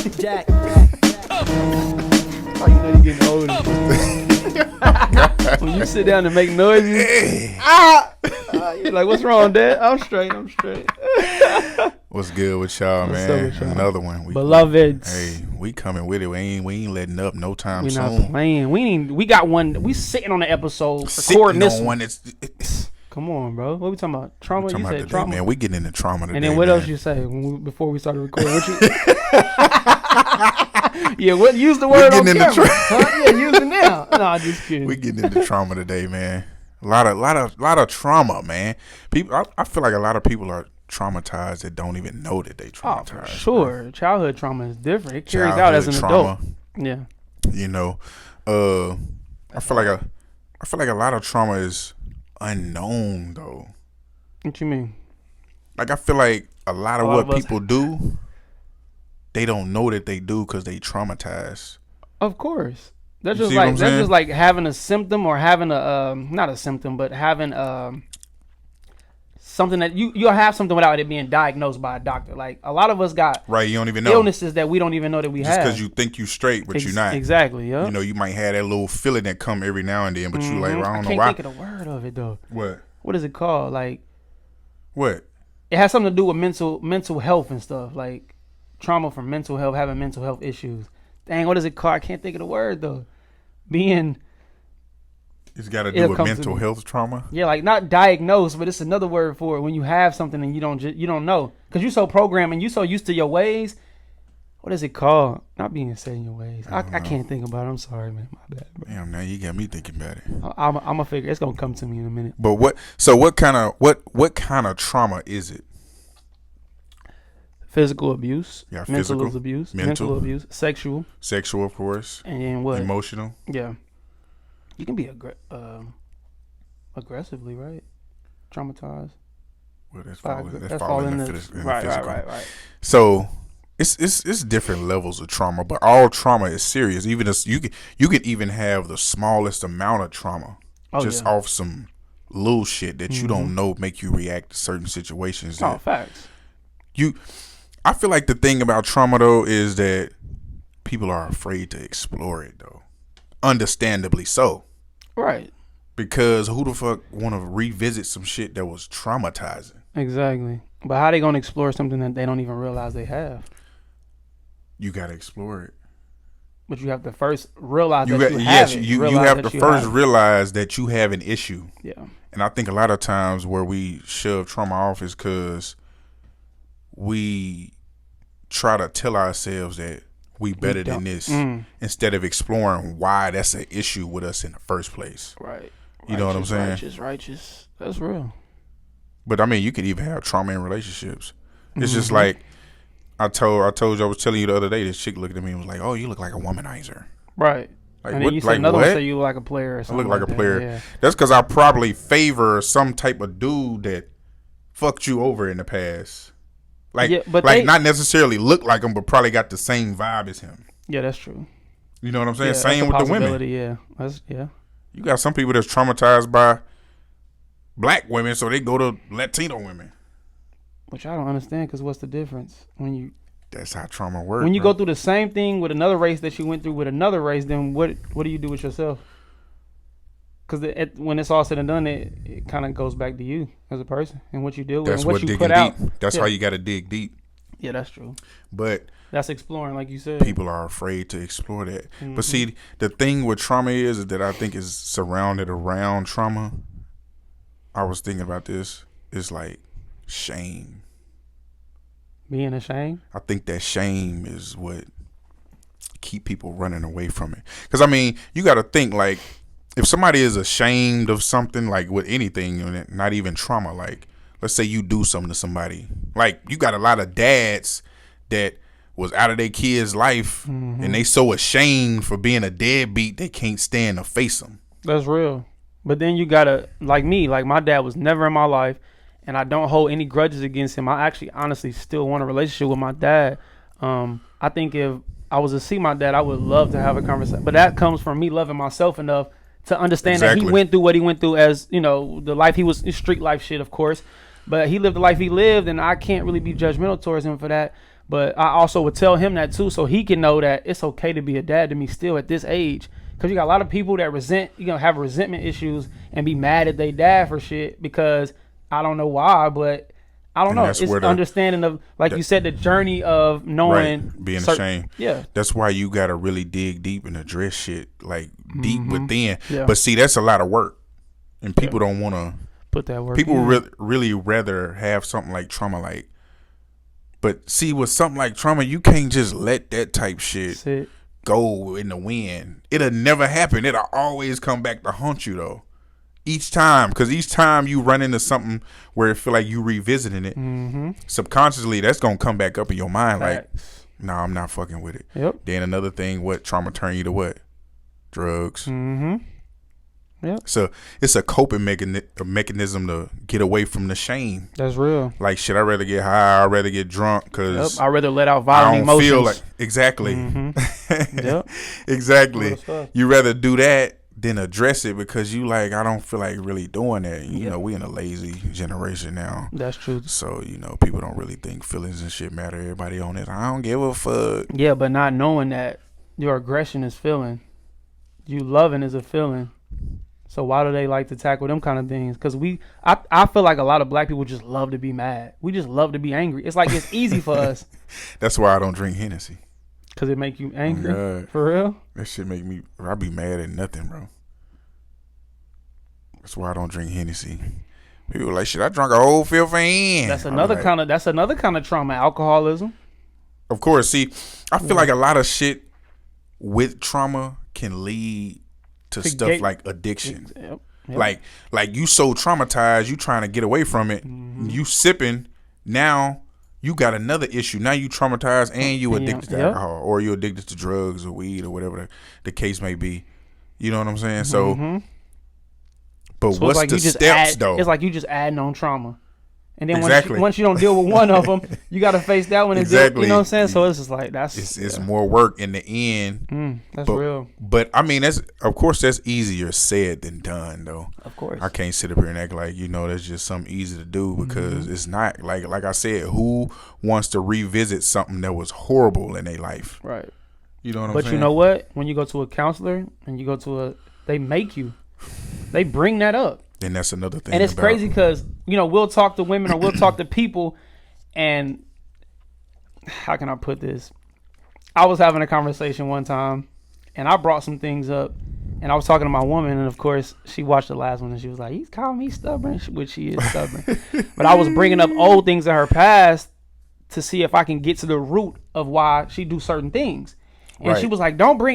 Jack. Oh, you know you're getting older. When you sit down and make noises, you're like, "What's wrong, Dad?" I'm straight. What's good with y'all, What's man? up with y'all? Another one. Beloveds. Hey, we coming with it. We ain't letting up no time We soon. not playing. We got one. We sitting on the episode Sitting recording this on one. one. It's Come on, bro. What we talking about? Trauma? talking You about said today, trauma. man. We getting into trauma today. And then what man. else you say before we started recording? What you? Yeah, what? Use the word on getting camera. into Huh? Yeah, use it now. No, I'm just kidding. We getting into trauma today, man. A lot of trauma, man. People, I feel like a lot of people are traumatized that don't even know that they traumatized. For sure. Man. Childhood trauma is different. It carries out as an trauma, adult. Yeah. You know, I feel like a lot of trauma is unknown though. What you mean? Like I feel like a lot of All what of us- people do, they don't know that they do because they traumatized. Of course. That's You just see what like I'm saying? that's just like having a symptom or having a not a symptom, but having something that you'll have something without it being diagnosed by a doctor. Like a lot of us got Right, you don't even know. illnesses that we don't even know that we Just have. because you think you straight, but you're not. Exactly. Yeah. You know, you might have that little feeling that come every now and then, but you like, well, I don't know can't why. think of the word of it though. What? What is it called? Like What? it has something to do with mental health and stuff. Like trauma from mental health, having mental health issues. Dang, what is it called? I can't think of the word though. It's got to It'll do with come to mental me. health trauma. Yeah, like not diagnosed, but it's another word for it when you have something and you don't know because you're so programmed and you're so used to your ways. What is it called? Not being set in your ways. I can't think about it. I'm sorry, man. My bad, bro. Damn, now you got me thinking about it. I'm gonna figure. It's gonna come to me in a minute. But what kind of trauma is it? Physical abuse, Yeah, mental physical, abuse, mental. mental abuse, sexual, Sexual, of course. and then what? Emotional. Yeah, you can be aggressively, right? Traumatized. Well, that's By falling. aggr- That's falling in the physical. Right. So it's different levels of trauma, but all trauma is serious. Even as you could even have the smallest amount of trauma just off some little shit that you don't know make you react to certain situations. Oh, facts. I feel like the thing about trauma though is that people are afraid to explore it though, understandably so. Right. Because who the fuck want to revisit some shit that was traumatizing? Exactly. But how they gonna explore something that they don't even realize they have? You gotta explore it. But you have to first realize You that got, you yes, have it. you Realize have that to you first have it. realize that you have an issue. Yeah. And I think a lot of times where we shove trauma off is because we try to tell ourselves that we better than this instead of exploring why that's an issue with us in the first place. Right. You know what I'm saying? Righteous. That's real. But I mean, you could even have trauma in relationships. It's just like I told you I was telling you the other day. This chick looked at me and was like, "Oh, you look like a womanizer." Right. Like, And what? then you said Like another what? one say you look like a player or I something. look like a that. player. Yeah. That's because I probably favor some type of dude that fucked you over in the past. Like, Yeah, but like they- not necessarily look like him, but probably got the same vibe as him. Yeah, that's true. You know what I'm saying? Yeah, Same that's a with the women. possibility, Yeah. Yeah. You got some people that's traumatized by black women, so they go to Latino women. Which I don't understand because what's the difference when you That's how trauma works. when you bro. go through the same thing with another race that you went through with another race? Then what do you do with yourself? Because when it's all said and done, it kind of goes back to you as a person and what you deal with That's and what what you digging put deep. out. That's Yeah. how you got to dig deep. Yeah, that's true. But That's exploring, like you said. people are afraid to explore that. But see, the thing with trauma is that I think is surrounded around trauma. I was thinking about this. It's like shame. Being ashamed. I think that shame is what keep people running away from it. Because I mean, you got to think like if somebody is ashamed of something, like with anything, not even trauma, like let's say you do something to somebody, like you got a lot of dads that was out of their kid's life and they so ashamed for being a deadbeat they can't stand to face them. That's real. But then you gotta, like me, like my dad was never in my life, and I don't hold any grudges against him. I actually, honestly, still want a relationship with my dad. I think if I was to see my dad, I would love to have a conversation. But that comes from me loving myself enough to understand that he went through what he went through, as you know, the life he was, street life shit, of course. But he lived the life he lived, and I can't really be judgmental towards him for that. But I also would tell him that too, so he can know that it's okay to be a dad to me still at this age. Because you got a lot of people that have resentment issues and be mad at their dad for shit because I don't know why, but I don't know. It's understanding of, like you said, the journey of knowing. Right, being ashamed. Yeah. That's why you got to really dig deep and address shit, like deep within. Yeah. But see, that's a lot of work. And people don't want to. Put that work People in. really rather have something like trauma, like. But see, with something like trauma, you can't just let that type shit go in the wind. It'll never happen. It'll always come back to haunt you, though. Each time, because each time you run into something where it feel like you revisiting it, subconsciously that's gonna come back up in your mind. Facts. Like, nah, I'm not fucking with it. Yep. Then another thing, what trauma turn you to what? Drugs. Yep. So it's a coping mechanism to get away from the shame. That's real. Like, shit, I'd rather get high, I'd rather get drunk, because I'd rather let out violent emotions. Feel like exactly. Yep. Exactly. You rather do that than address it, because you like, I don't feel like really doing that. You know, we in a lazy generation now. That's true. So, you know, people don't really think feelings and shit matter. Everybody on it, I don't give a fuck. Yeah, but not knowing that your aggression is feeling. You loving is a feeling. So why do they like to tackle them kind of things? Because I feel like a lot of black people just love to be mad. We just love to be angry. It's like it's easy for us. That's why I don't drink Hennessy. Because it make you angry? Oh, for real? That shit make me, I be mad at nothing, bro. That's why I don't drink Hennessy. People are like, shit, I drunk a whole fill for hand. That's another kind of trauma, alcoholism. Of course. See, I feel like a lot of shit with trauma can lead to stuff like addiction. Yep. Like you so traumatized, you trying to get away from it. You sipping, now you got another issue. Now you traumatized and you addicted to alcohol, or you addicted to drugs or weed or whatever the case may be. You know what I'm saying? So, but so what's like the steps though? It's like you just adding on trauma. And then once you don't deal with one of them, you got to face that one. And you know what I'm saying? So it's just like it's more work in the end. That's real. But I mean, that's easier said than done, though. Of course, I can't sit up here and act like that's just something easy to do, because it's not. Like I said, who wants to revisit something that was horrible in their life? Right. You know what I'm saying? But you know what? When you go to a counselor and you go to they bring that up. And that's another thing. And it's crazy because, we'll talk to women or we'll talk to people, and how can I put this? I was having a conversation one time and I brought some things up, and I was talking to my woman, and of course she watched the last one and she was like, he's calling me stubborn, which she is stubborn. But I was bringing up old things in her past to see if I can get to the root of why she do certain things. And she was like, don't, but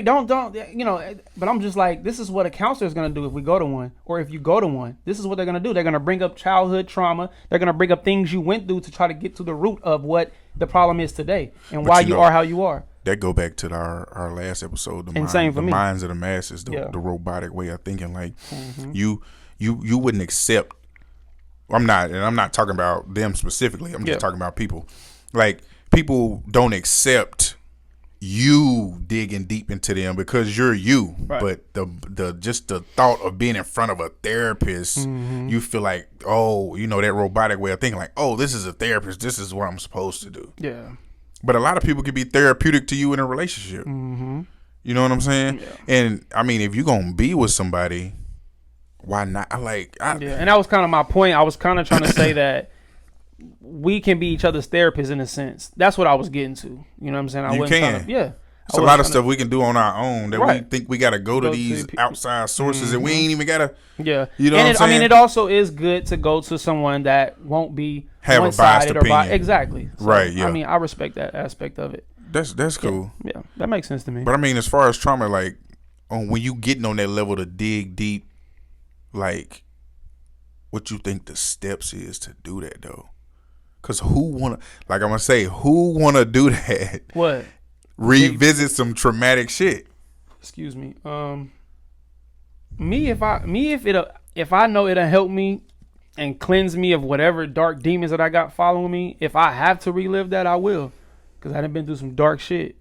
I'm just like, this is what a counselor is going to do if we go to one, or if you go to one. This is what they're going to do. They're going to bring up childhood trauma. They're going to bring up things you went through to try to get to the root of what the problem is today and why you are how you are. That go back to our last episode, the minds of the masses, the robotic way of thinking. Like, you wouldn't accept. I'm not talking about them specifically. I'm just talking about people. Like, people don't accept you digging deep into them because you're you, but the thought of being in front of a therapist, you feel like, that robotic way of thinking, like, this is a therapist, this is what I'm supposed to do. But a lot of people can be therapeutic to you in a relationship. You know what I'm saying? And I mean, if you're gonna be with somebody, why not? And that was kind of my point. I was kind of trying to say that we can be each other's therapists in a sense. That's what I was getting to. You know what I'm saying? You can. It's a lot of stuff we can do on our own that we think we got to go to these outside sources, and we ain't even got to. Yeah. You know what I'm saying? I mean, it also is good to go to someone that won't be have a biased opinion. Exactly. So, right. Yeah. I mean, I respect that aspect of it. That's cool. Yeah, that makes sense to me. But I mean, as far as trauma, like, when you getting on that level to dig deep, like, what you think the steps is to do that though? Because who wanna do that? What? Revisit some traumatic shit. Excuse me. If I know it'll help me and cleanse me of whatever dark demons that I got following me, if I have to relive that, I will. Because I done been through some dark shit.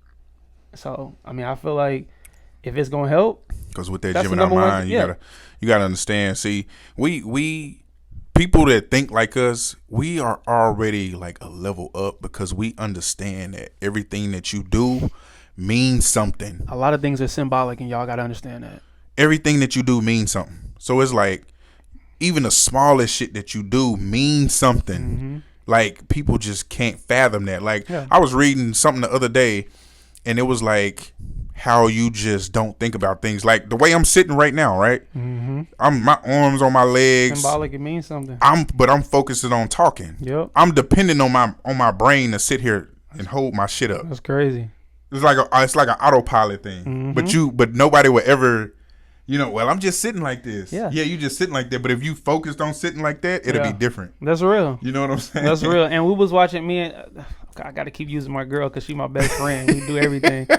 So I mean, I feel like if it's gonna help. Because with that Gemineye mind, you gotta understand. See, we people that think like us, we are already like a level up because we understand that everything that you do means something. A lot of things are symbolic, and y'all gotta understand that. Everything that you do means something. So it's like even the smallest shit that you do means something. Mm-hmm. Like people just can't fathom that. Like Yeah. I was reading something the other day, and it was like how you just don't think about things. Like the way I'm sitting right now, right? Mm-hmm. I'm my arms on my legs. Symbolic, it means something. But I'm focusing on talking. Yep. I'm depending on my brain to sit here and hold my shit up. That's crazy. It's like an autopilot thing. Mm-hmm. But nobody will ever, well, I'm just sitting like this. Yeah. Yeah, you just sitting like that. But if you focused on sitting like that, it'll be different. That's real. You know what I'm saying? That's real. And we was watching I got to keep using my girl because she's my best friend. We do everything.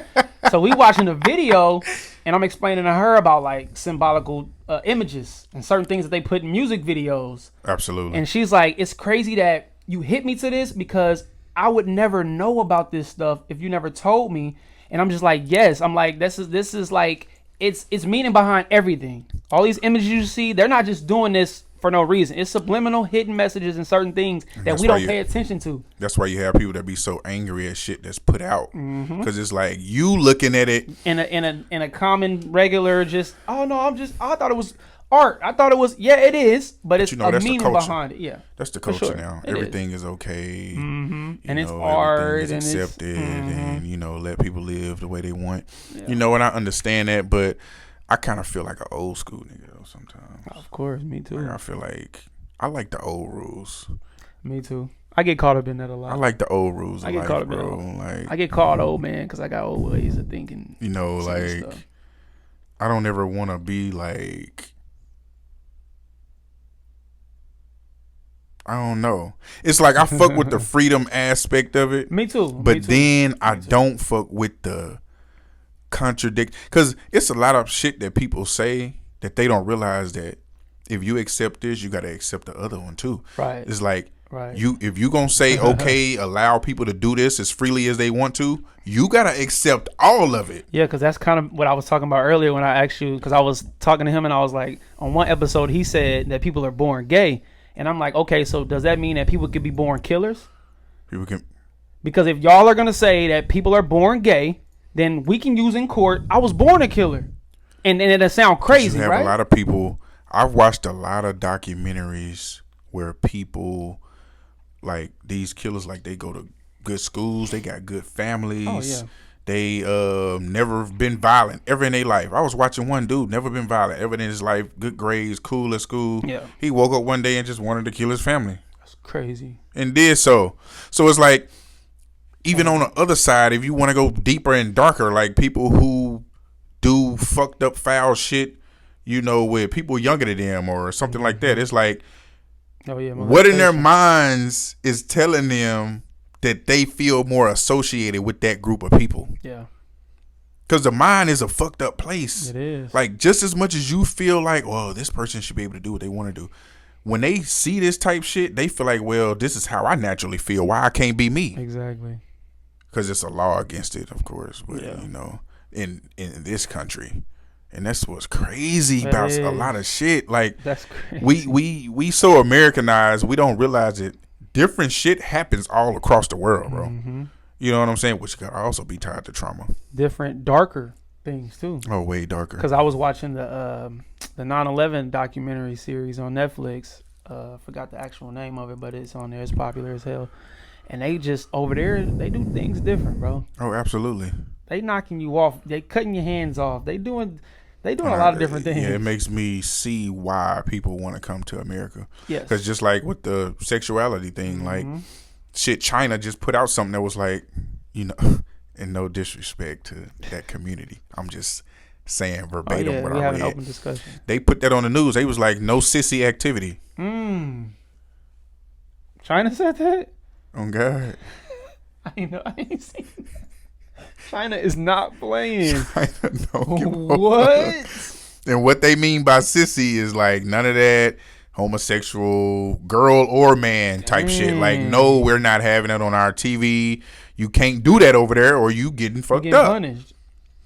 So we watching a video, and I'm explaining to her about like symbolical images and certain things that they put in music videos. Absolutely. And she's like, it's crazy that you hit me to this because I would never know about this stuff if you never told me. And I'm just like, yes. I'm like, this is like, it's meaning behind everything. All these images you see, they're not just doing this for no reason. It's subliminal hidden messages and certain things that we don't pay attention to. That's why you have people that be so angry at shit that's put out, because it's like you looking at it in a common regular I thought it was art. I thought it was it is, but it's a meaning behind it. Yeah, that's the culture now. Everything is okay, and it's art and it's accepted, and let people live the way they want. And I understand that, but I kind of feel like an old school nigga though sometimes. Of course, me too. Like, I feel like I like the old rules. Me too. I get caught up in that a lot. I like the old rules. I get caught up bro. Like I get caught old man because I got old ways of thinking. Like I don't ever want to be like. I don't know. It's like I fuck with the freedom aspect of it. Me too. But then I don't fuck with the contradict, because it's a lot of shit that people say that they don't realize that if you accept this, you got to accept the other one too. Right. It's like if you gonna say okay, allow people to do this as freely as they want to, you got to accept all of it. Yeah, because that's kind of what I was talking about earlier when I asked you, because I was talking to him and I was like, on one episode he said that people are born gay, and I'm like, okay, so does that mean that people could be born killers? People can, because if y'all are gonna say that people are born gay, then we can use in court, I was born a killer. And it'll sound crazy, right? A lot of people, I've watched a lot of documentaries where people, like these killers, like they go to good schools, they got good families. Oh, yeah. They never been violent ever in their life. I was watching one dude, never been violent ever in his life, good grades, cool at school. Yeah. He woke up one day and just wanted to kill his family. That's crazy. And did so. So it's like, even on the other side, if you want to go deeper and darker, like people who do fucked up foul shit, with people younger than them or something like that, it's like, what in their minds is telling them that they feel more associated with that group of people? Yeah. Because the mind is a fucked up place. It is. Like, just as much as you feel like, oh, this person should be able to do what they want to do, when they see this type shit, they feel like, well, this is how I naturally feel. Why I can't be me? Exactly. Because it's a law against it, of course. But, in this country. And that's what's crazy about a lot of shit. Like, that's crazy. We so Americanized, we don't realize that different shit happens all across the world, bro. Mm-hmm. You know what I'm saying? Which could also be tied to trauma. Different, darker things too. Oh, way darker. Because I was watching the 9/11 documentary series on Netflix. Forgot the actual name of it, but it's on there. It's popular as hell. And they just over there, they do things different, bro. Oh, absolutely. They knocking you off. They cutting your hands off. They doing a lot of different things. Yeah, it makes me see why people want to come to America. Yes. Because just like with the sexuality thing, like shit, China just put out something that was like, and no disrespect to that community, I'm just saying verbatim what I read. We have an open discussion. They put that on the news. They was like, no sissy activity. China said that? Oh God. I ain't seen that. China is not playing. China don't give a what? fuck. And what they mean by sissy is like none of that homosexual girl or man type shit. Like, no, we're not having it on our TV. You can't do that over there or you getting fucked up. Punished.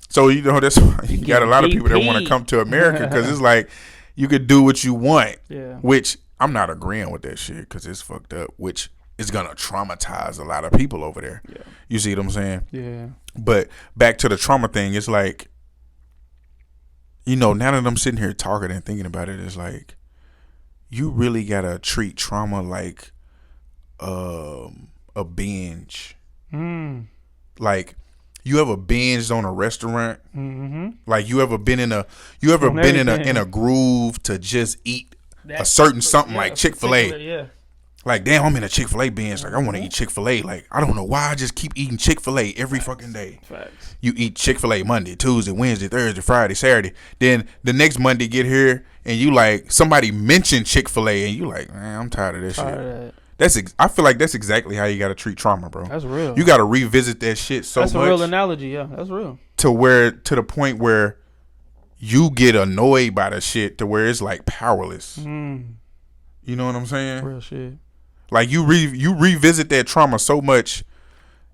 So, that's why you got a lot of people that want to come to America because it's like you could do what you want. Yeah. Which I'm not agreeing with that shit because it's fucked up, which is gonna traumatize a lot of people over there. Yeah. You see what I'm saying? Yeah. But back to the trauma thing, it's like, now that I'm sitting here talking and thinking about it, it's like you really gotta treat trauma like a binge. Like, you ever binged on a restaurant? Like, you ever been in a groove to just eat a certain something, like Chick-fil-A? Yeah. Like, damn, I'm in a Chick-fil-A binge. Like, I want to eat Chick-fil-A. Like, I don't know why I just keep eating Chick-fil-A every fucking day. Facts. You eat Chick-fil-A Monday, Tuesday, Wednesday, Thursday, Friday, Saturday. Then the next Monday get here and you like, somebody mentioned Chick-fil-A and you like, man, I'm tired of this shit. I feel like that's exactly how you got to treat trauma, bro. That's real. You got to revisit that shit so much. That's a real analogy, yeah. That's real. To the point where you get annoyed by the shit to where it's like powerless. You know what I'm saying? Real shit. Like, you revisit that trauma so much.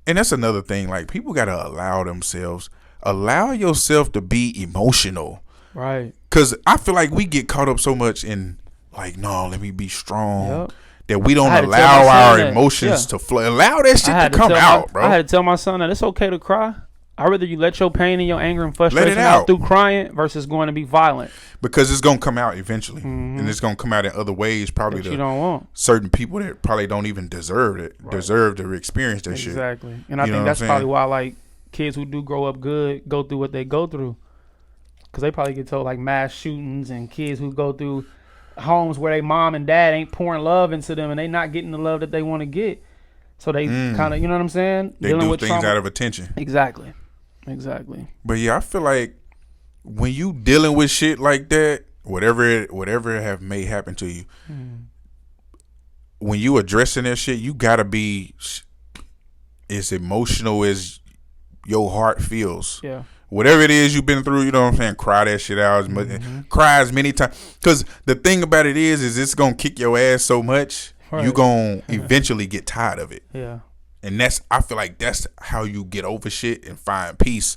And that's another thing. Like, people got to allow yourself to be emotional. Right. Because I feel like we get caught up so much in, like, no, let me be strong. That we don't allow our emotions to flow. Allow that shit to come out, bro. I had to tell my son that it's okay to cry. I'd rather you let your pain and your anger and frustration out through crying versus going to be violent. Because it's going to come out eventually. And it's going to come out in other ways, probably that you don't want. Certain people that probably don't even deserve to experience that shit. Exactly. And I think that's probably why, like, kids who do grow up good go through what they go through. Because they probably get told, like, mass shootings, and kids who go through homes where their mom and dad ain't pouring love into them and they not getting the love that they want to get. So they kind of, you know what I'm saying? They dealing do with things trauma. Out of attention. Exactly. But yeah, I feel like when you dealing with shit like that, whatever may happen to you, when you addressing that shit, you gotta be as emotional as your heart feels. Yeah. Whatever it is you've been through, you know what I'm saying? Cry that shit out. Cry as many times. Because the thing about it is it's going to kick your ass so much, you're going to eventually get tired of it. Yeah. And I feel like that's how you get over shit and find peace.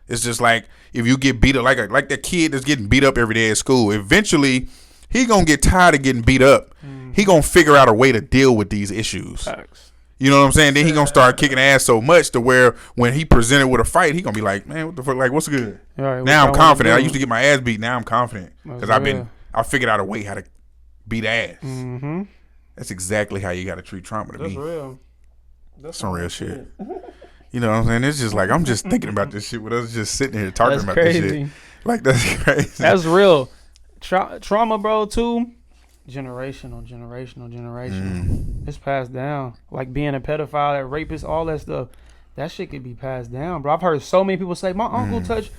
It's just like, if you get beat up, like that kid that's getting beat up every day at school, eventually he going to get tired of getting beat up. He going to figure out a way to deal with these issues. Facts. You know what I'm saying? Then he gonna start kicking ass so much to where when he presented with a fight, he gonna be like, man, what the fuck? Like, what's good? Right, now I'm confident. I used to get my ass beat. Now I'm confident because I figured out a way how to beat ass. That's exactly how you got to treat trauma to me. That's real. That's some real shit. You know what I'm saying? It's just like, I'm just thinking about this shit with us just sitting here talking about this shit. Like, that's crazy. That's real. Trauma, bro, too. Generational. It's passed down. Like being a pedophile, a rapist, all that stuff. That shit could be passed down, bro. I've heard so many people say, my uncle touched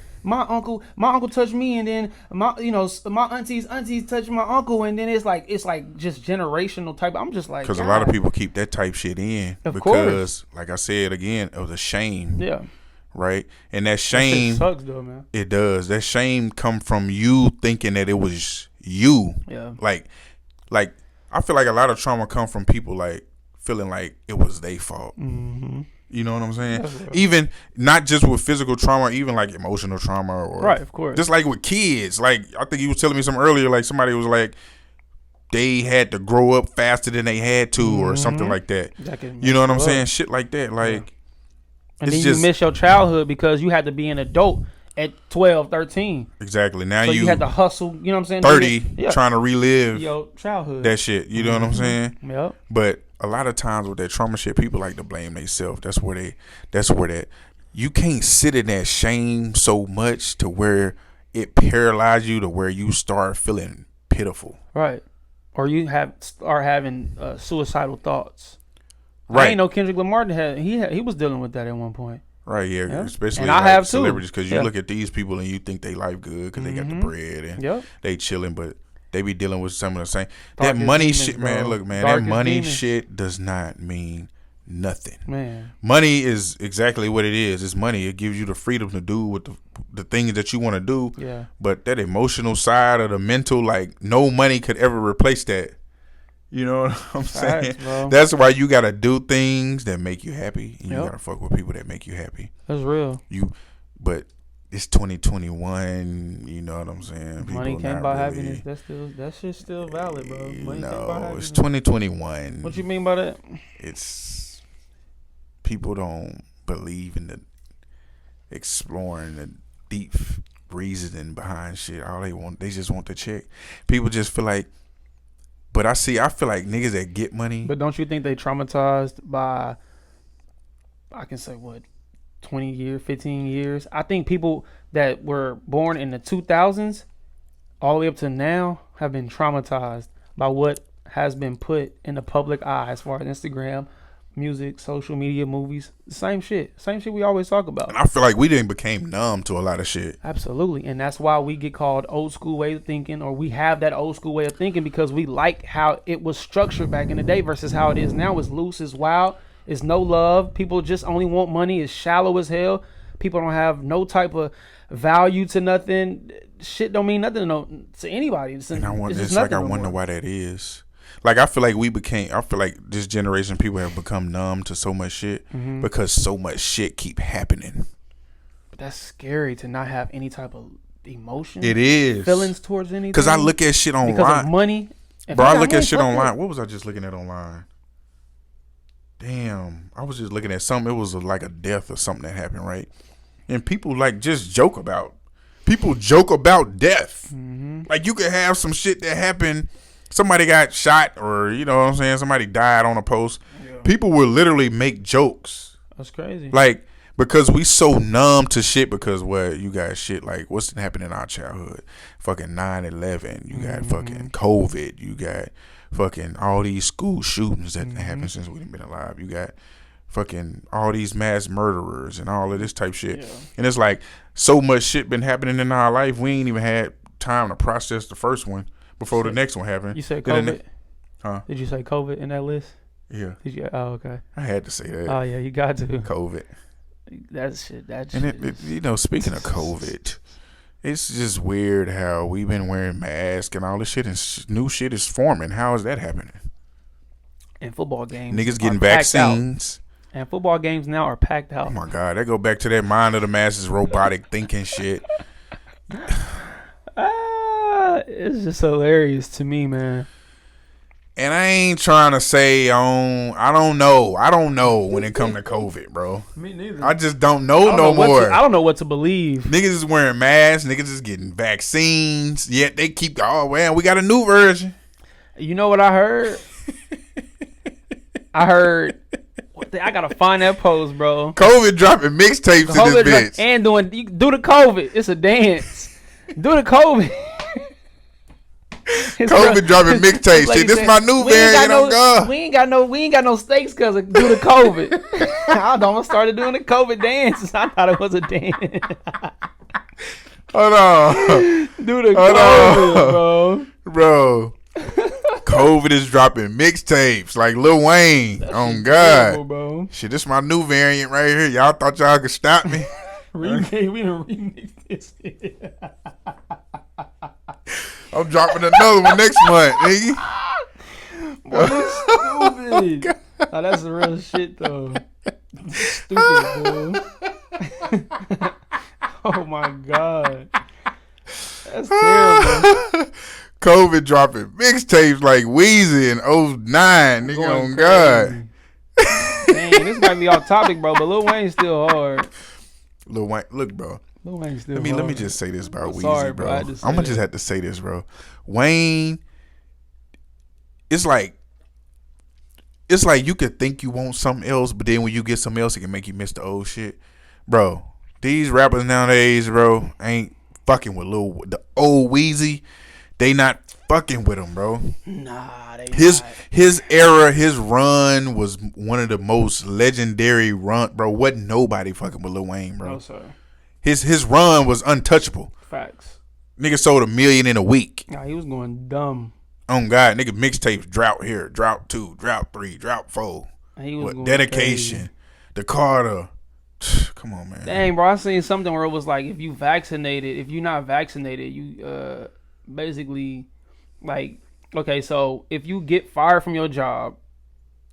me, and then my aunties touched my uncle, and then it's like just generational type. I'm just like, because a lot of people keep that type shit in because, like I said again, of the shame. Yeah. Right, and that shame sucks, though, man. It does. That shame come from you thinking that it was you. Yeah. Like I feel like a lot of trauma come from people like feeling like it was their fault. You know what I'm saying? Even not just with physical trauma, even like emotional trauma, or right, of course. Just like with kids. Like, I think you was telling me something earlier. Like, somebody was like, they had to grow up faster than they had to, or something like that. You know what I'm saying? Shit like that. Like, and then you miss your childhood because you had to be an adult at 12, 13. Exactly. Now so you had to hustle, you know what I'm saying? 30, trying to relive your childhood. That shit. You know what I'm saying? Yep. But a lot of times with that trauma shit, people like to blame themselves. That's where you can't sit in that shame so much to where it paralyzes you to where you start feeling pitiful. Right. Or you start having suicidal thoughts. Right. I ain't know Kendrick Lamar he was dealing with that at one point. Right, yeah. Especially and I have celebrities, because you look at these people and you think they life good because they got the bread and they chilling, but they be dealing with some of the same. That money shit, man. Look, man, that money shit does not mean nothing. Man, money is exactly what it is. It's money. It gives you the freedom to do with the things that you want to do. Yeah. But that emotional side of the mental, like, no money could ever replace that. You know what I'm saying? Bro. That's why you gotta do things that make you happy, and you gotta fuck with people that make you happy. That's real. But it's 2021. You know what I'm saying? Money People can't not buy really. happiness. That shit's still valid, bro. You Money can't buy know, it's happiness. 2021. What you mean by that? It's people don't believe in the exploring the deep reasoning behind shit. All they just want the check. People just feel like, but I feel like niggas that get money. But don't you think they traumatized by, I can say what, 20 years, 15 years? I think people that were born in the 2000s all the way up to now have been traumatized by what has been put in the public eye as far as Instagram, music, social media, movies. Same shit we always talk about. And I feel like we didn't became numb to a lot of shit. Absolutely. And that's why we get called old school way of thinking, or we have that old school way of thinking, because we like how it was structured back in the day versus how it is now. It's loose, it's wild, it's no love. People just only want money. It's shallow as hell. People don't have no type of value to nothing. Shit don't mean nothing to anybody. And I wonder why that is. Like, I feel like this generation of people have become numb to so much shit because so much shit keep happening. But that's scary to not have any type of emotion. It is. Feelings towards anything. Because I look at shit online. Because of money. Bro, I look at shit online. What was I just looking at online? Damn. I was just looking at something. It was like a death or something that happened, right? And people like just joke about. People joke about death. Like, you could have some shit that happened. Somebody got shot, or you know what I'm saying, somebody died on a post. Yeah. People will literally make jokes. That's crazy. Like, because we so numb to shit, because what you got shit like what's happened in our childhood? Fucking 9/11. You got fucking COVID. You got fucking all these school shootings that happened since we've been alive. You got fucking all these mass murderers and all of this type shit. Yeah. And it's like so much shit been happening in our life. We ain't even had time to process the first one before the next one happened. You said COVID? Huh? Did you say COVID in that list? Yeah. Did you? Oh, okay. I had to say that. Oh, yeah, you got to. COVID. That shit. And you know, speaking of COVID, it's just weird how we've been wearing masks and all this shit, and new shit is forming. How is that happening? And football games. Niggas getting vaccines. And football games now are packed out. Oh my God, that go back to that mind of the masses, robotic thinking shit. It's just hilarious to me, man. And I ain't trying to say I don't know when it come to COVID, bro. Me neither. I just don't know no more. I don't know what to believe. Niggas is wearing masks. Niggas is getting vaccines. Yet they keep, oh man, we got a new version. You know what I heard? I gotta find that post, bro. COVID dropping mixtapes in this bitch. And do the COVID. It's a dance. Do the COVID. COVID dropping mixtapes. Shit, this my new variant. On God. We ain't got no stakes because of do the COVID. I almost started doing the COVID dances. I thought it was a dance. Hold on. Do the COVID, bro. COVID is dropping mixtapes like Lil Wayne. Oh God. Terrible, bro. Shit, this my new variant right here. Y'all thought y'all could stop me? We done remix this. I'm dropping another one next month, nigga. Boy, you stupid. Oh, that's the real shit, though. Stupid, bro. Oh, my God. That's terrible. COVID dropping mixtapes like Weezy in 09, nigga, on God. Dang, this might be off topic, bro, but Lil Wayne's still hard. Lil Wayne, look, bro. Lil Wayne's still hard. Let me just say this about Weezy, bro. I'm gonna just have to say this, bro. Wayne, it's like you could think you want something else, but then when you get something else, it can make you miss the old shit, bro. These rappers nowadays, bro, ain't fucking with the old Weezy. They not fucking with him, bro. Nah, his era, his run was one of the most legendary run, bro. Wasn't nobody fucking with Lil Wayne, bro. No, sir. His run was untouchable. Facts. Nigga sold 1 million in a week. Nah, he was going dumb. Oh God, nigga mixtapes, drought here, drought 2, drought 3, drought 4. He was going dedication, crazy. The Carter. Come on, man. Dang, bro, I seen something where it was like, if you're not vaccinated, you basically, like, okay, so if you get fired from your job,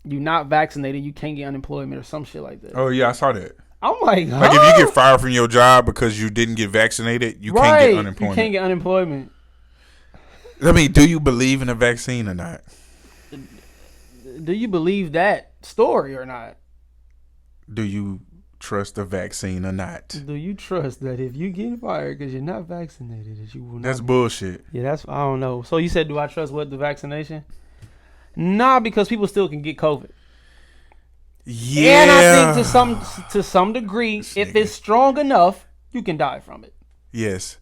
you're not vaccinated, you can't get unemployment or some shit like that. Oh yeah, I saw that. I'm like, huh? Like if you get fired from your job because you didn't get vaccinated, you can't get unemployment. You can't get unemployment. I mean, do you believe in a vaccine or not? Do you believe that story or not? Do you trust the vaccine or not? Do you trust that if you get fired because you're not vaccinated, that you will not? That's bullshit. Yeah, that's I don't know. So you said, do I trust what the vaccination? Nah, because people still can get COVID. Yeah, and I think to some degree, if it's strong enough, you can die from it. Yes.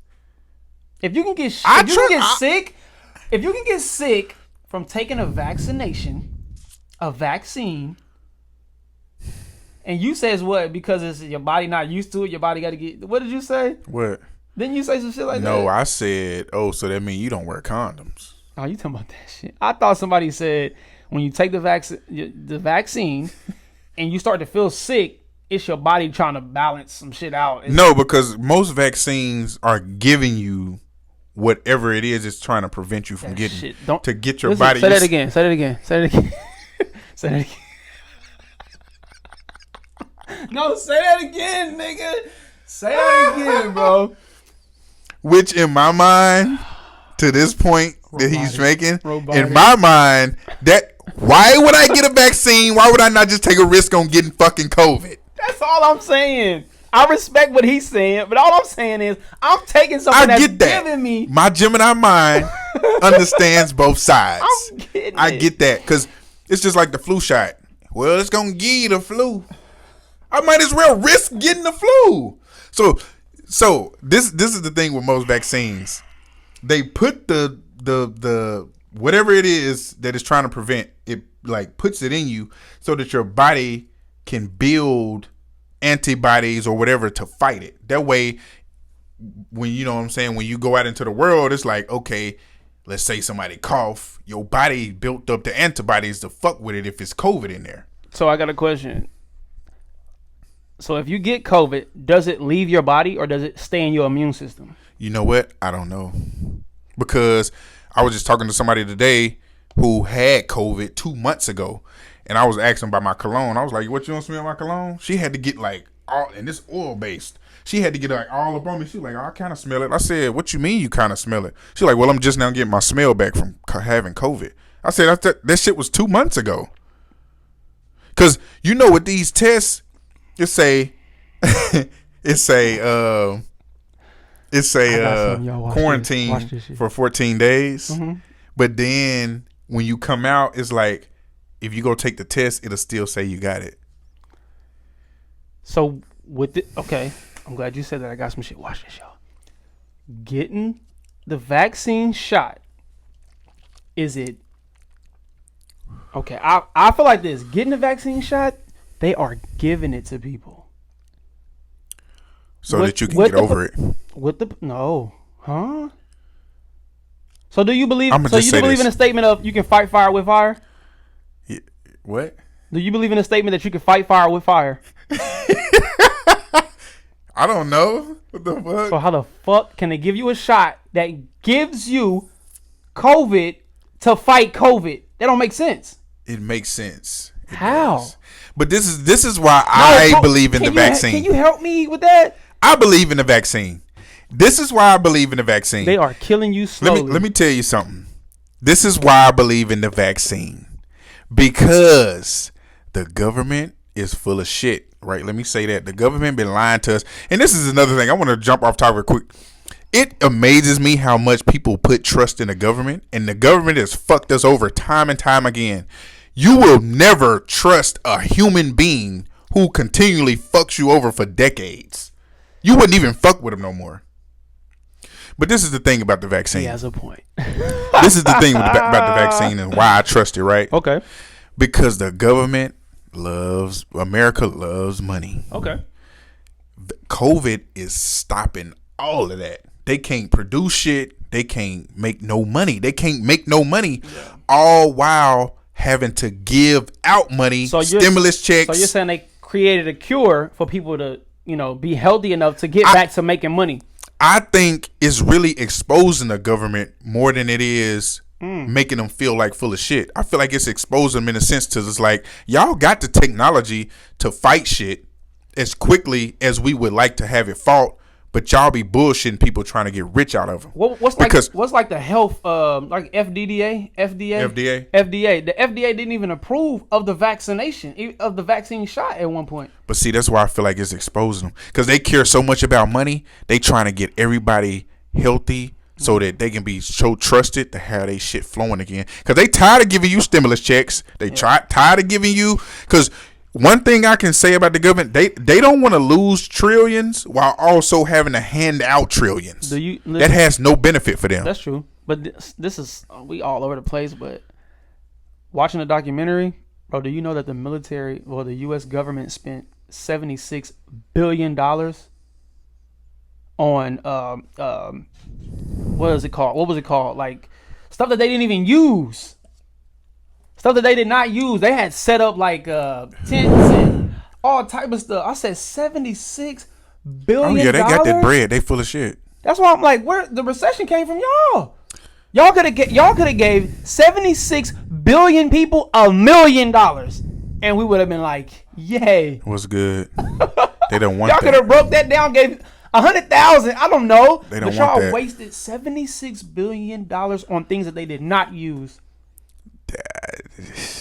If you can get sick, if you can get sick from taking a vaccine, and you says what? Because it's your body not used to it, your body got to get. What did you say? What? Didn't you say some shit like that? No, I said, so that means you don't wear condoms. Oh, you talking about that shit? I thought somebody said when you take the vaccine, and you start to feel sick, it's your body trying to balance some shit out. No, because most vaccines are giving you whatever it is it's trying to prevent you from getting shit. To get your body. Say that again. Say that again. Say that again. Say that again. No, say that again, nigga. Say that again, bro. Which in my mind, to this point that he's making, in my mind, that why would I get a vaccine? Why would I not just take a risk on getting fucking COVID? That's all I'm saying. I respect what he's saying, but all I'm saying is I'm taking something that's giving me. My Gemineye mind understands both sides. I get that because it's just like the flu shot. Well, it's gonna give you the flu. I might as well risk getting the flu. So this is the thing with most vaccines. They put the whatever it is that is trying to prevent it, like puts it in you so that your body can build antibodies or whatever to fight it. That way, when you know what I'm saying, when you go out into the world, it's like, okay, let's say somebody cough, your body built up the antibodies to fuck with it if it's COVID in there. So I got a question. So if you get COVID, does it leave your body or does it stay in your immune system? You know what? I don't know. Because I was just talking to somebody today who had COVID 2 months ago. And I was asking about my cologne. I was like, what, you don't smell my cologne? She had to get like all, and it's oil based. She had to get like all up on me. She was like, oh, I kind of smell it. I said, what you mean you kind of smell it? She's like, well, I'm just now getting my smell back from having COVID. I said, that shit was 2 months ago. Because you know with these tests, it's a quarantine for 14 days. Mm-hmm. But then when you come out, it's like, if you go take the test, it'll still say you got it. So with it, okay, I'm glad you said that. I got some shit. Watch this, y'all. Getting the vaccine shot, is it okay? I feel like this. Getting the vaccine shot, they are giving it to people so that you can get over it. No, huh? So do you believe? So you believe in a statement of you can fight fire with fire? What? Do you believe in a statement that you can fight fire with fire? I don't know. What the fuck? So how the fuck can they give you a shot that gives you COVID to fight COVID? That don't make sense. It makes sense. How? Does. But this is why I believe in the vaccine. Can you help me with that? I believe in the vaccine. This is why I believe in the vaccine. They are killing you slowly. Let me tell you something. This is why I believe in the vaccine. Because the government is full of shit, right? Let me say that. The government been lying to us. And this is another thing. I want to jump off topic quick. It amazes me how much people put trust in the government. And the government has fucked us over time and time again. You will never trust a human being who continually fucks you over for decades. You wouldn't even fuck with them no more. But this is the thing about the vaccine. He has a point. This is the thing about the vaccine and why I trust it, right? Okay. Because the government America loves money. Okay. COVID is stopping all of that. They can't produce shit. They can't make no money. All while having to give out money, stimulus checks. So you're saying they created a cure for people to, be healthy enough to get back to making money. I think it's really exposing the government more than it is making them feel like full of shit. I feel like it's exposing them in a sense to it's like, y'all got the technology to fight shit. as quickly as we would like to have it fought. But y'all be bullshitting people trying to get rich out of them. What's like the health, like FDA? The FDA didn't even approve of the vaccination, of the vaccine shot at one point. But see, that's why I feel like it's exposing them. Because they care so much about money, they trying to get everybody healthy so that they can be so trusted to have they shit flowing again. Because they tired of giving you stimulus checks. They tired of giving you... Because... One thing I can say about the government, they don't want to lose trillions while also having to hand out trillions. That has no benefit for them. That's true. But this is, we all over the place, but watching the documentary, bro, do you know that the military, well, the U.S. government spent $76 billion on, what was it called? Like, stuff that they didn't even use. Stuff that they did not use. They had set up like tents and all type of stuff. I said $76 billion. Oh yeah, they got that bread. They full of shit. That's why I'm like, where the recession came from, y'all. Y'all could have gave 76 billion people $1 million, and we would have been like, yay. What's good? They don't want y'all that. Could have broke that down, gave 100,000. I don't know. They don't but want y'all that. wasted $76 billion on things that they did not use.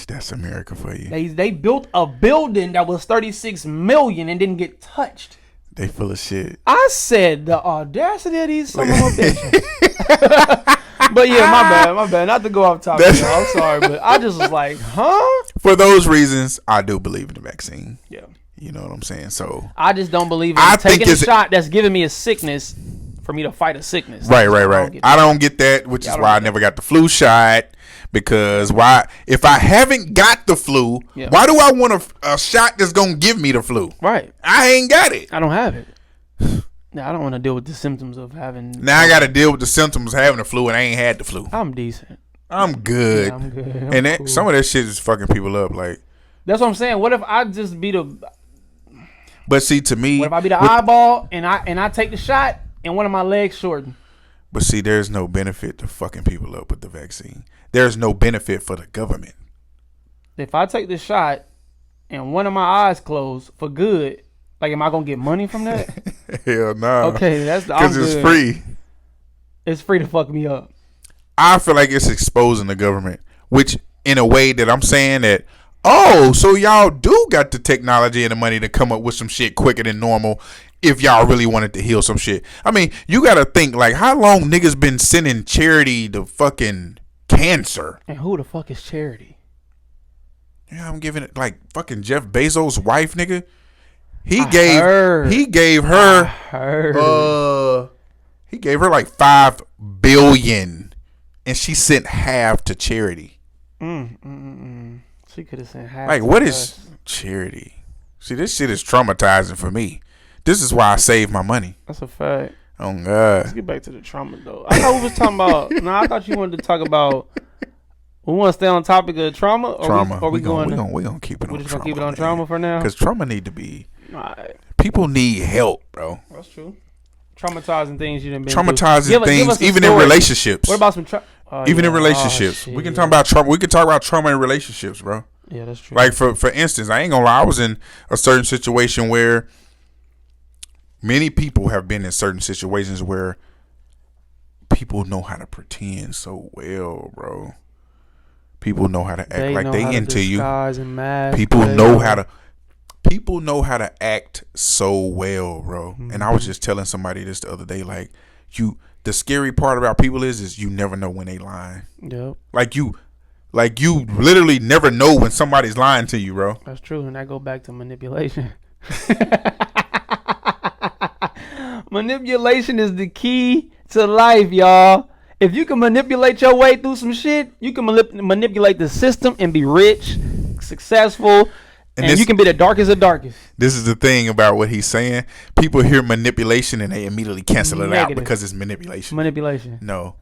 That's America for you. They built a building that was 36 million and didn't get touched. They full of shit. I said the audacity of these son of a bitches. But yeah, my bad. Not to go off topic, y'all. I'm sorry, but I just was like, huh? For those reasons, I do believe in the vaccine. Yeah. You know what I'm saying? So I just don't believe in taking a shot that's giving me a sickness for me to fight a sickness. Right. I don't get that, which is why I never got the flu shot. Because if I haven't got the flu, why do I want a shot that's gonna give me the flu? Right. I ain't got it. I don't have it. Now I don't want to deal with the symptoms of having. Now I got to deal with the symptoms of having the flu, and I ain't had the flu. I'm decent. I'm good. Yeah, I'm good. And cool. Some of that shit is fucking people up. Like that's what I'm saying. What if I just be the? But see, to me, what if I be the eyeball and I take the shot and one of my legs shorten? But see, there's no benefit to fucking people up with the vaccine. There's no benefit for the government. If I take the shot and one of my eyes closed for good, like, am I gonna get money from that? Hell no. Okay, that's because it's free. It's free to fuck me up. I feel like it's exposing the government, which in a way that I'm saying that, oh, so y'all do got the technology and the money to come up with some shit quicker than normal. If y'all really wanted to heal some shit. I mean, you got to think, like, how long niggas been sending charity to fucking cancer? And who the fuck is Charity? Yeah, I'm giving it, like, fucking Jeff Bezos' wife, nigga. He gave her like $5 billion, and she sent half to charity. She could have sent half. Like, what is charity? See, this shit is traumatizing for me. This is why I save my money. That's a fact. Oh God. Let's get back to the trauma though. I thought we was talking about. I thought you wanted to talk about. We want to stay on topic of trauma. Or we gonna keep it on trauma. We're just gonna keep it on trauma for now. Because trauma need to be. Right. People need help, bro. That's true. Traumatizing things you didn't. Traumatizing things, even in relationships. What about some even in relationships? We can talk about trauma. We can talk about trauma in relationships, bro. Yeah, that's true. Like for instance, I ain't gonna lie. I was in a certain situation where many people have been in certain situations where people know how to pretend so well, bro. People know how to act like they into you. People know how to act so well, bro. Mm-hmm. And I was just telling somebody this the other day, like, the scary part about people is you never know when they lying. Yep. Like you literally never know when somebody's lying to you, bro. That's true, and that go back to manipulation. Manipulation is the key to life, y'all. If you can manipulate your way through some shit, you can manipulate the system and be rich, successful, and you can be the darkest of darkest. This is the thing about what he's saying. People hear manipulation and they immediately cancel it out because it's manipulation. Manipulation. No.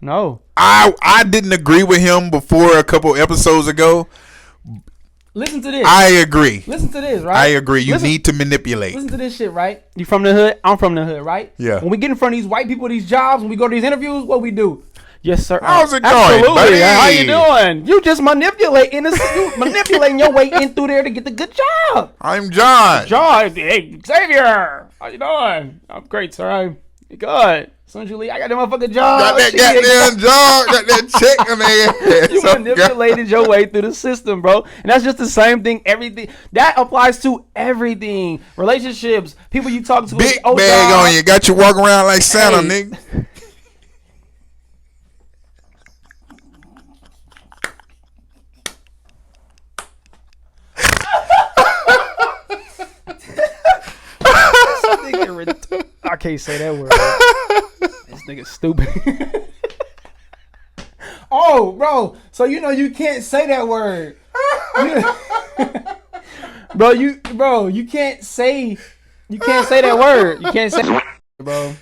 I didn't agree with him before a couple episodes ago. Listen to this. I agree. Listen to this, right? I agree. You need to manipulate. Listen to this shit, right? You from the hood? I'm from the hood, right? Yeah. When we get in front of these white people, these jobs, when we go to these interviews, what we do? Yes, sir. How's it going, Absolutely. buddy? How you doing? You just manipulating your way in through there to get the good job. I'm John. John, hey, Xavier. How you doing? I'm great, sir. I'm good. As soon as you leave, I got that motherfucking job. Got that goddamn job. Got that check in there. You manipulated your way through the system, bro. And that's just the same thing. Everything that applies to everything. Relationships, people you talk to. Big bag on you. Got you walking around like Santa, nigga. I can't say that word. This nigga stupid. Oh, bro. So you can't say that word. You can't say that word. You can't say bro.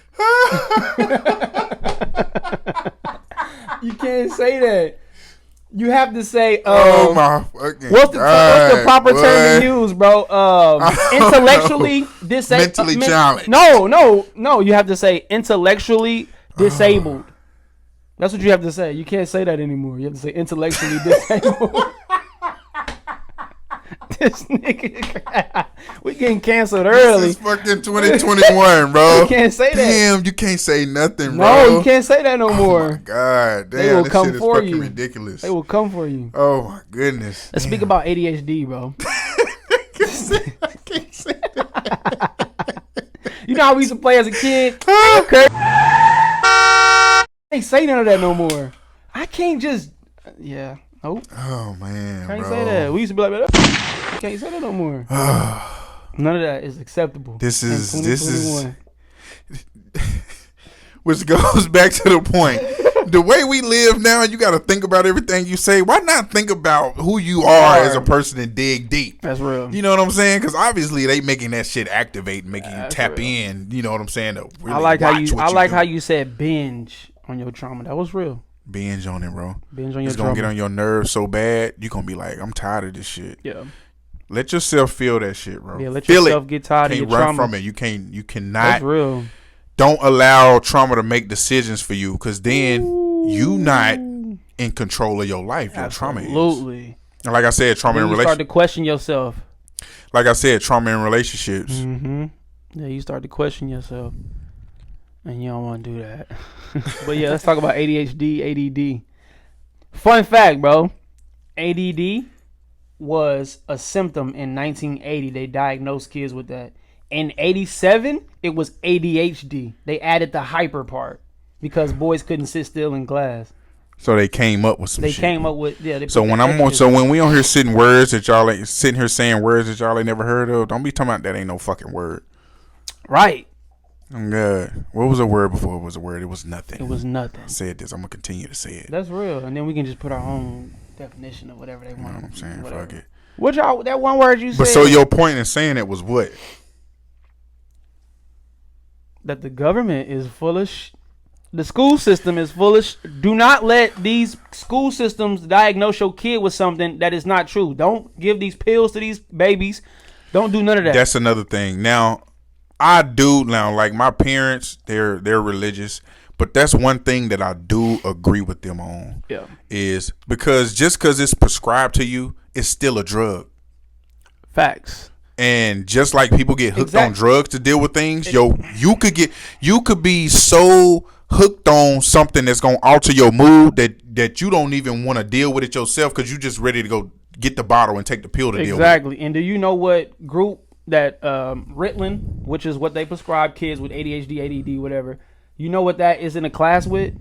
You can't say that. You have to say oh my fucking what's the proper term to use, bro? Intellectually disabled. Mentally challenged. No. You have to say intellectually disabled. That's what you have to say. You can't say that anymore. You have to say intellectually disabled. This nigga, we getting canceled early. This is fucking 2021, bro. You can't say that. Damn, you can't say nothing, bro. No, you can't say that no more. Oh my god, damn, They will this come shit is for fucking you. ridiculous. They will come for you. Oh my goodness. Let's speak about ADHD, bro. I can't say that. You know how we used to play as a kid? Okay. I can't say none of that no more. I can't just, yeah. Nope. Oh man, Can't bro. say that. We used to be like, I can't say that no more. None of that is acceptable. This is which goes back to the point. The way we live now, you got to think about everything you say. Why not think about who you are as a person and dig deep? That's real. You know what I'm saying? Because obviously they making that shit activate, and making you tap real. in. You know what I'm saying? To really I like how do. you said binge on your trauma. That was real. Binge on it, bro. Binge on your It's trauma. gonna get on your nerves so bad, you gonna be like, I'm tired of this shit. Yeah. Let yourself feel that shit, bro. Yeah, let feel yourself it. get tired of your Can't run trauma. from it. You cannot. That's real. Don't allow trauma to make decisions for you, because then you not in control of your life. Your trauma is. Absolutely. And like I said, trauma in You start relationships. to question yourself. Like I said, trauma in relationships. Mm-hmm. Yeah, you start to question yourself. And you don't want to do that. But yeah, let's talk about ADHD, ADD. Fun fact, bro. ADD was a symptom in 1980. They diagnosed kids with that. In 87, it was ADHD. They added the hyper part because boys couldn't sit still in class. So they came up with some They shit. came up with They So when we on here sitting words that y'all ain't sitting here saying words that y'all ain't never heard of, don't be talking about that ain't no fucking word. Right. I'm good. What was a word before it was a word? It was nothing. It was nothing. I said this. I'm gonna continue to say it. That's real. And then we can just put our own definition of whatever they want. You know what I'm saying? Whatever. Fuck it. What y'all? That one word you said. But so your point in saying it was what? That the government is full of the school system is full of do not let these school systems diagnose your kid with something that is not true. Don't give these pills to these babies. Don't do none of that. That's another thing. Now, I do now, like my parents, they're religious, but that's one thing that I do agree with them on. Yeah. Is because just because it's prescribed to you, it's still a drug. Facts. And just like people get hooked on drugs to deal with things, you could be so hooked on something that's gonna alter your mood that you don't even want to deal with it yourself because you just ready to go get the bottle and take the pill to deal with it. Exactly. And do you know what group that Ritalin, which is what they prescribe kids with ADHD, ADD, whatever, you know what that is in a class with?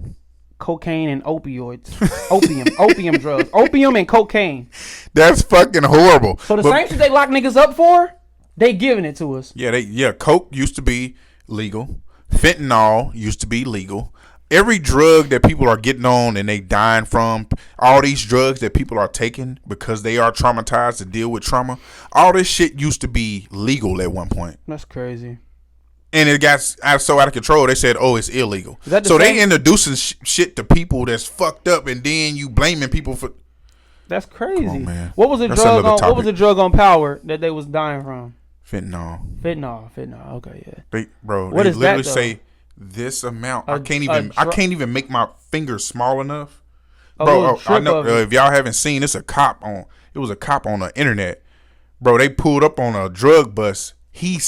Cocaine and opioids. Opium drugs. Opium and cocaine. That's fucking horrible. So the same shit they lock niggas up for, they giving it to us. Yeah, coke used to be legal. Fentanyl used to be legal. Every drug that people are getting on and they dying from, all these drugs that people are taking because they are traumatized to deal with trauma, all this shit used to be legal at one point. That's crazy. And it got so out of control, they said, oh, it's illegal. So they introducing shit to people that's fucked up, and then you blaming people for... That's crazy. Come on, man. What was the drug on Power that they was dying from? Fentanyl. Fentanyl. Okay, yeah. They what is literally that, say this amount. A- I can't a even. I dr- can't even make my fingers small enough, A bro. little I trip know of it. if y'all haven't seen, it's a cop on. It was a cop on the internet, bro. They pulled up on a drug bus. He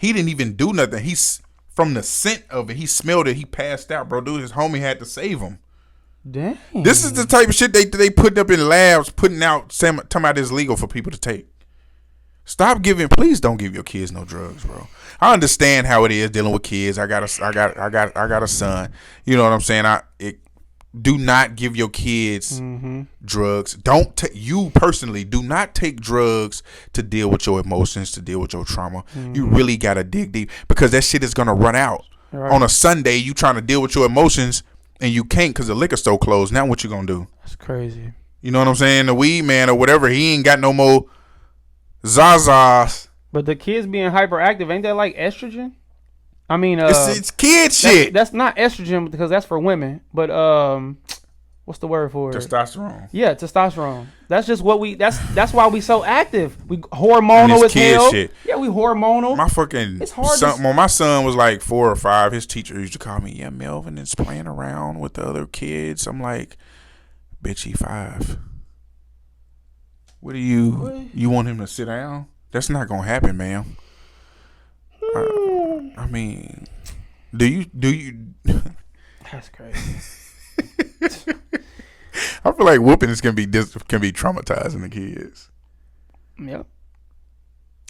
didn't even do nothing. He's from the scent of it. He smelled it. He passed out, bro. Dude, his homie had to save him. Dang. This is the type of shit they put up in labs, putting out, talking about it's legal for people to take. Stop giving. Please don't give your kids no drugs, bro. I understand how it is dealing with kids. I got a son. You know what I'm saying? Do not give your kids drugs. You personally do not take drugs to deal with your emotions, to deal with your trauma. You really gotta dig deep because that shit is gonna run out. Right. On a Sunday, you trying to deal with your emotions and you can't because the liquor store closed. Now what you gonna do? That's crazy. You know what I'm saying? The weed man or whatever, he ain't got no more Zazas. But the kids being hyperactive, ain't that like estrogen? I mean, It's kid shit. That's not estrogen because that's for women. But what's the word for it? Testosterone. Yeah, testosterone. That's just what we. That's why we so active. We hormonal And as it's kid hell. shit. Yeah, we hormonal. My fucking It's hard son, to- when my son was like 4 or 5, his teacher used to call me, yeah, Melvin is playing around with the other kids. I'm like, bitch, he 5. What do you want him to sit down? That's not gonna happen, ma'am. I mean, do you? That's crazy. I feel like whoopings can be traumatizing the kids. Yep.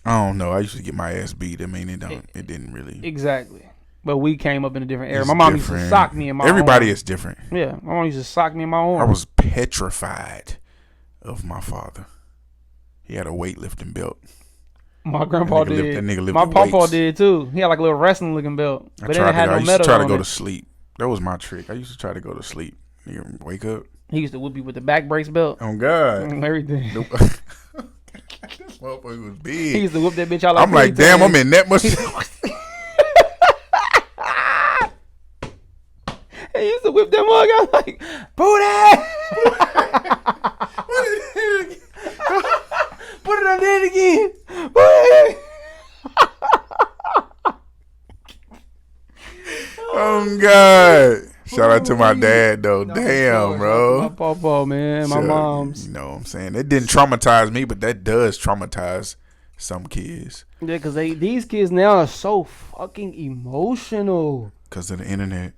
I don't know. I used to get my ass beat. I mean, it didn't really. Exactly. But we came up in a different era. It's My mom used different. to sock me in my Everybody arm. is different. Yeah, my mom used to sock me in my arm. I was petrified of my father. He had a weightlifting belt. My grandpa That nigga did. that nigga lifted My papa weights. did too. He had like a little wrestling looking belt, but it didn't have no I used to metal try to on go it. to sleep. That was my trick. I used to try to go to sleep. Nigga, wake up. He used to whoop you with the back brace belt Oh God. and everything. This motherfucker was big. He used to whoop that bitch out like I'm like, 3 damn, I'm times. in that much. He used to whip that mug out like, booty! Put it on there again. Booty! Oh God. Shout out to my dad though. Damn, bro. My papa, man. My So, mom's. You know what I'm saying? It didn't traumatize me, but that does traumatize some kids. Yeah, because these kids now are so fucking emotional. Because of the internet.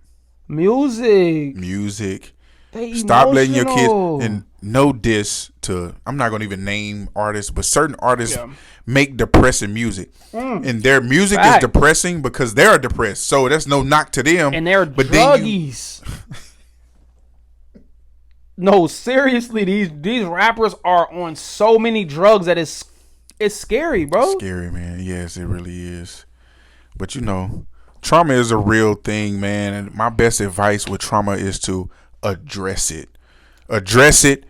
Music. They Stop letting your emotional. kids, and no diss to, I'm not going to even name artists, but certain artists Yeah. make depressing music. And their music Fact. is depressing because they're depressed. So that's no knock to them. And they're But then druggies. No, seriously, these rappers are on so many drugs that it's scary, bro. Scary, man. Yes, it really is. But you know, trauma is a real thing, man. And my best advice with trauma is to address it. Address it.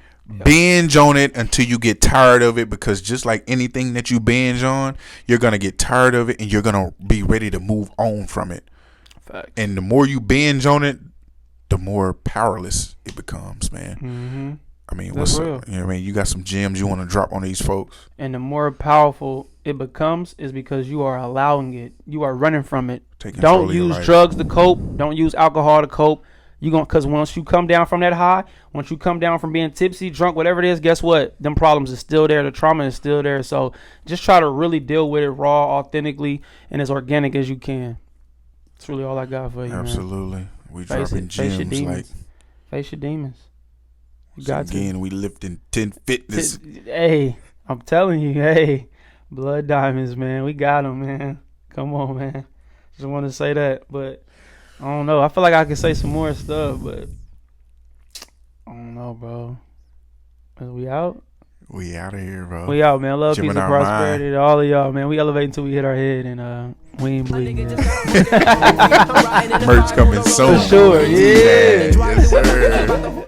Binge on it until you get tired of it, because just like anything that you binge on, you're going to get tired of it and you're going to be ready to move on from it. Fact. And the more you binge on it, the more powerless it becomes, man. Mm-hmm. I mean, That's what's real. up? You know what I mean? You got some gems you want to drop on these folks. And the more powerful it becomes is because you are allowing it. You are running from it. Take control Don't of your use life. drugs to cope. Don't use alcohol to cope. Because once you come down from that high, once you come down from being tipsy, drunk, whatever it is, guess what? Them problems is still there. The trauma is still there. So just try to really deal with it raw, authentically, and as organic as you can. That's really all I got for you, Absolutely. man. We Face dropping it. Face your gems like demons. Face your demons. You got to. again, we lifting 10 fitness. Hey, I'm telling you, hey, blood diamonds, man. We got them, man. Come on, man. Just want to say that, but I don't know. I feel like I could say some more stuff, but I don't know, bro. Are we out? We out of here, bro. We out, man. Love, peace, and Gemineye prosperity to all of y'all, man. We elevate until we hit our head, and we ain't bleeding, man. Merch coming soon. For sure, yeah. Yes,